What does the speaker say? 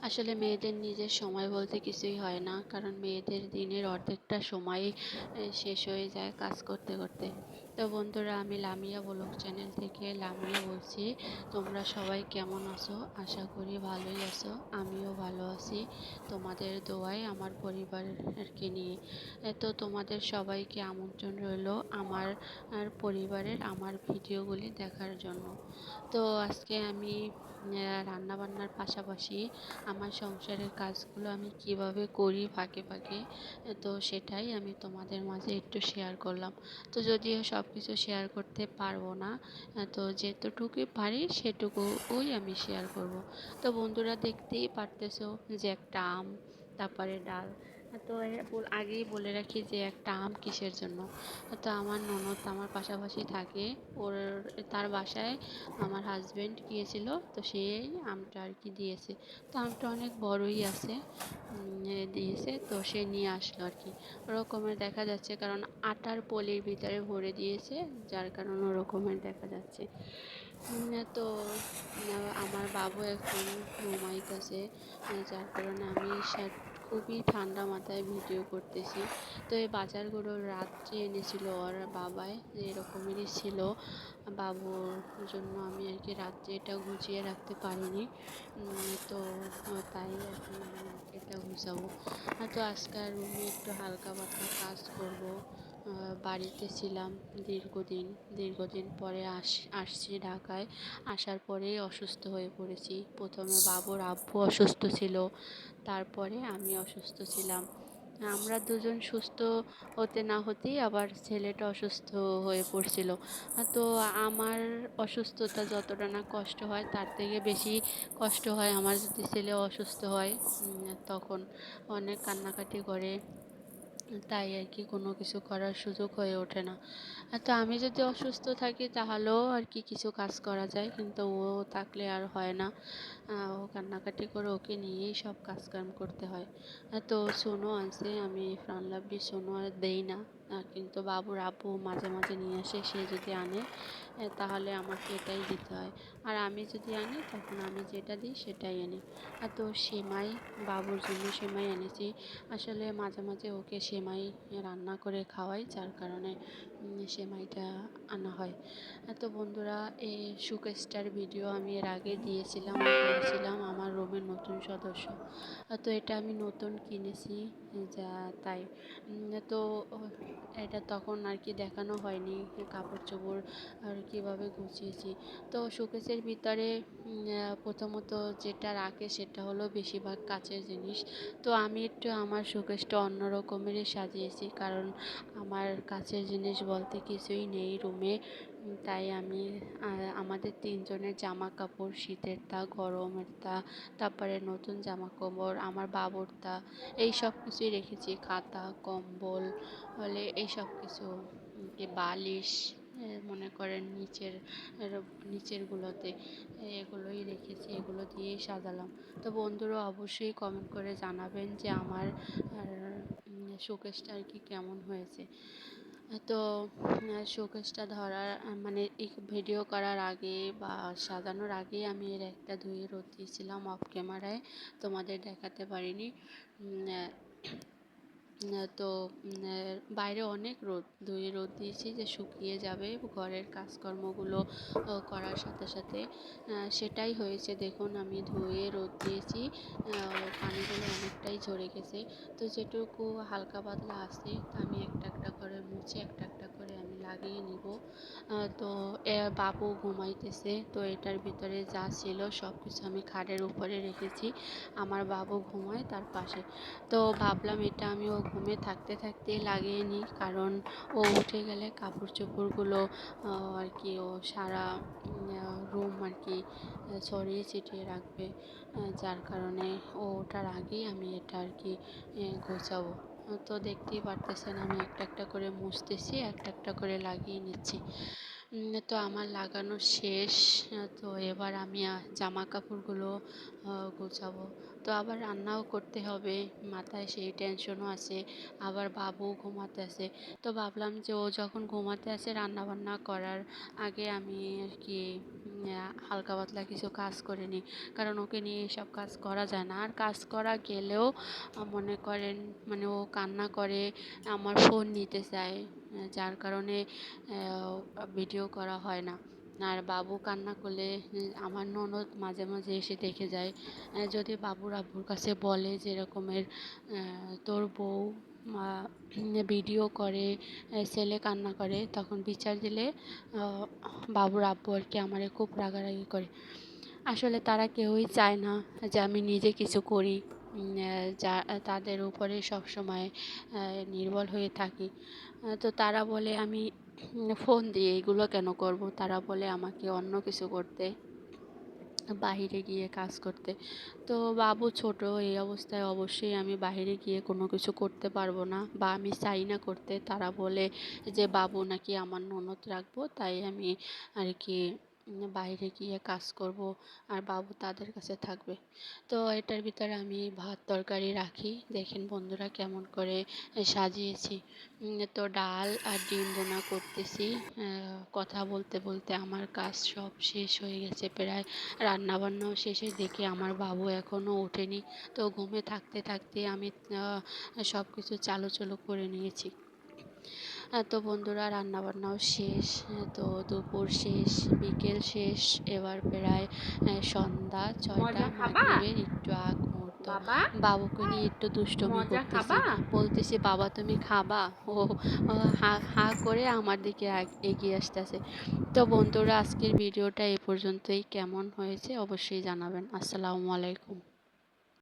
আসলে মেয়েদের নিজের সময় বলতে কিছুই হয় না, কারণ মেয়েদের দিনের অর্ধেকটা সময়ই শেষ হয়ে যায় কাজ করতে করতে। তো বন্ধুরা, আমি লামিয়া ব্লগ চ্যানেল থেকে লামিয়া বলছি। তোমরা সবাই কেমন আছো? আশা করি ভালোই আছো। আমিও ভালো আছি, তোমাদের দোয়ায় আমার পরিবারকে নিয়ে। তো তোমাদের সবাইকে আমন্ত্রণ রইলো আমার পরিবারের আমার ভিডিওগুলি দেখার জন্য। তো আজকে আমি রান্নাবান্নার পাশাপাশি আমার সংসারের কাজগুলো আমি কিভাবে করি ফাঁকে ফাঁকে, তো সেটাই আমি তোমাদের মাঝে একটু শেয়ার করলাম। তো যদিও সব কিছু শেয়ার করতে পারবো না, তো যেতটুকুই পারি সেটুকুই আমি শেয়ার করব। তো বন্ধুরা, দেখতেই পারতেছো যে একটা আম, তারপরে ডাল। তো আগেই বলে রাখি যে একটা আম কিসের জন্য। তো আমার ননদ আমার পাশাপাশি থাকে, ওর তার বাসায় আমার হাজবেন্ড গিয়েছিল, তো সেই আমটা আর কি দিয়েছে। তো আমটা অনেক বড়ই আছে, দিয়েছে, তো সে নিয়ে আসলো আর কি। ওরকমের দেখা যাচ্ছে, কারণ আটার পলির ভিতরে ভরে দিয়েছে, যার কারণে ওরকমের দেখা যাচ্ছে। তো আমার বাবু এখন ঘুমাইতেছে, যার কারণে আমি খুবই ঠান্ডা মাথায় ভিডিও করতেছি। তো এই বাজারগুলো রাত্রে এনেছিল ওর বাবাই, এরকমেরই ছিল বাবুর জন্য। আমি আর কি রাত্রে এটা গুছিয়ে রাখতে পারিনি, তো তাই এখন আমি এটা গুছাবো। তো আজকাল রুমে একটু হালকা পাতলা কাজ করব। বাড়িতে ছিলাম দীর্ঘদিন পরে আসছি ঢাকায়। আসার পরেই অসুস্থ হয়ে পড়েছি। প্রথমে বাবুর আব্বু অসুস্থ ছিল, তারপরে আমি অসুস্থ ছিলাম। আমরা দুজন সুস্থ হতে না হতেই আবার ছেলেটা অসুস্থ হয়ে পড়ছিল। তো আমার অসুস্থতা যতটা না কষ্ট হয়, তার থেকে বেশি কষ্ট হয় আমার যদি ছেলে অসুস্থ হয়। তখন অনেক কান্নাকাটি করে, তাই আর কি কোনো কিছু করার সুযোগ হয়ে ওঠে না। তো আমি যদি অসুস্থ থাকি তাহলেও আর কি কিছু কাজ করা যায়, কিন্তু ও থাকলে আর হয় না। ও কান্নাকাটি করে, ওকে নিয়েই সব কাজকাম করতে হয়। তো সোনো আনছে, আমি প্রাণলাভী সোনো আর দেই না, কিন্তু বাবুর আব্বু মাঝে মাঝে নিয়ে আসে। সে যদি আনে তাহলে আমাকে এটাই দিতে হয়, আর আমি যদি আনি তখন আমি যেটা দিই সেটাই আনি। তো সেমাই, বাবুর জন্য সেমাই এনেছি। আসলে মাঝে মাঝে ওকে সেমাই রান্না করে খাওয়াই, যার কারণে সেমাইটা আনা হয়। তো বন্ধুরা, এই শোকেসটার ভিডিও আমি এর আগে দিয়েছিলাম, বলেছিলাম আমার রুমের নতুন সদস্য। তো এটা আমি নতুন কিনেছি, যা তাই তো এটা তখন আর কি দেখানো হয়নি কাপড় চোপড় আর কীভাবে গুছিয়েছি। তো শোকেসের ভিতরে প্রথমত যেটা রাখে সেটা হলো বেশিরভাগ কাচের জিনিস। তো আমি একটু আমার শোকেসটা অন্য রকমেরই সাজিয়েছি, কারণ আমার কাছের জিনিস বলতে কিছুই নেই রুমে। তাই আমি আমাদের তিনজনের জামা কাপড়, শীতের তা, গরমের তা, তারপরে নতুন জামা কাপড়, আমার বাবুর তা, এই সব কিছুই রেখেছি। খাতা, কম্বল হলে এই সব কিছু, বালিশ, মনে করেন নিচেরগুলোতে এগুলোই রেখেছি, এগুলো দিয়েই সাজালাম। তো বন্ধুরা, অবশ্যই কমেন্ট করে জানাবেন যে আমার শোকেসটা আর কি কেমন হয়েছে। তো শোকেসটা ধরার মানে এই ভিডিও করার আগে বা সাজানোর আগে আমি এর একটা ধুয়ে রোদ দিয়েছিলাম অফ ক্যামেরায়, তোমাদের দেখাতে পারিনি। তো বাইরে অনেক রোদ, ধুয়ে রোদ দিয়েছি যে শুকিয়ে যাবে ঘরের কাজকর্মগুলো করার সাথে সাথে। সেটাই হয়েছে, দেখুন আমি ধুয়ে রোদ দিয়েছি, পানিগুলো অনেকটাই ঝরে গেছে। তো যেটুকু হালকা পাতলা আছে তা আমি একটা একটা করে মুছে একটা একটা করে আমি লাগিয়ে নিব। তো বাবু ঘুমাইতেছে, তো এটার ভিতরে যা ছিল সব কিছু আমি খাটের উপরে রেখেছি। আমার বাবু ঘুমায় তার পাশে। তো ভাবলাম এটা আমি ও ঘুমে থাকতে থাকতেই লাগিয়ে নিই, কারণ ও উঠে গেলে কাপড় চোপড়গুলো আর কি ও সারা রুম আর কি ছড়িয়ে ছিটিয়ে রাখবে, যার কারণে ও ওঠার আগেই আমি এটা আর কি গোছাবো। তো দেখতেই পারতেছেন আমি একটা একটা করে মুছতেছি, একটা একটা করে লাগিয়ে নিচ্ছি। তো আমার লাগানো শেষ। তো এবার আমি জামা কাপড়গুলো গোছাবো। তো আবার রান্নাও করতে হবে, মাথায় সেই টেনশনও আছে। আবার বাবু ঘুমাতে আছে। তো ভাবলাম যে ও যখন ঘুমাতে আছে রান্না বান্না করার আগে আমি আর কি হালকা পাতলা কিছু কাজ করে নিই, কারণ ওকে নিয়ে এসব কাজ করা যায় না। আর কাজ করা গেলেও মনে করেন মানে ও কান্না করে, আমার ফোন নিতে চায়, যার কারণে ভিডিও করা হয় না। আর বাবু কান্না করলে আমার ননদ মাঝে মাঝে এসে দেখে যায়। যদি বাবুর আব্বুর কাছে বলে যে এরকমের তোর বউ ভিডিও করে, ছেলে কান্না করে, তখন বিচার দিলে বাবুর আব্বু আর কি আমারে খুব রাগারাগি করে। আসলে তারা কেউই চায় না যে আমি নিজে কিছু করি, যা তাদের উপরে সবসময় নির্ভর হয়ে থাকি। তো তারা বলে আমি ফোন দিয়ে এগুলো কেন করব, তারা বলে আমাকে অন্য কিছু করতে, বাহিরে গিয়ে কাজ করতে। তো বাবু ছোট, এই অবস্থায় অবশ্যই আমি বাহিরে গিয়ে কোনো কিছু করতে পারবো না, বা আমি চাই না করতে। তারা বলে যে বাবু নাকি আমার ননদ রাখবো, তাই আমি আর কি বাইরে গিয়ে কাজ করব, আর বাবু তাদের কাছে থাকবে। তো এটার ভিতরে আমি ভাত তরকারি রাখি, দেখেন বন্ধুরা কেমন করে সাজিয়েছি। তো ডাল আর ডিম বোনা করতেছি। কথা বলতে বলতে আমার কাজ সব শেষ হয়ে গেছে প্রায়, রান্না বান্নাও শেষের দিকে। আমার বাবু এখনও ওঠেনি, তো ঘুমে থাকতে থাকতে আমি সব কিছু চালু করে নিয়েছি। তো বন্ধুরা রান্নাবান্নাও শেষ, তো দুপুর শেষ, বিকেল শেষ, এবার প্রায় সন্ধ্যা 6টা, মাগরিবের একটু আগ মুহূর্ত। বাবুকে নিয়ে একটু দুষ্টুমি করতেছি, বলতেছি বাবা তুমি খাবা। ও হা হা করে আমার দিকে এগিয়ে আসতেছে। তো বন্ধুরা আজকের ভিডিওটা এ পর্যন্তই, কেমন হয়েছে অবশ্যই জানাবেন। আসসালামু আলাইকুম।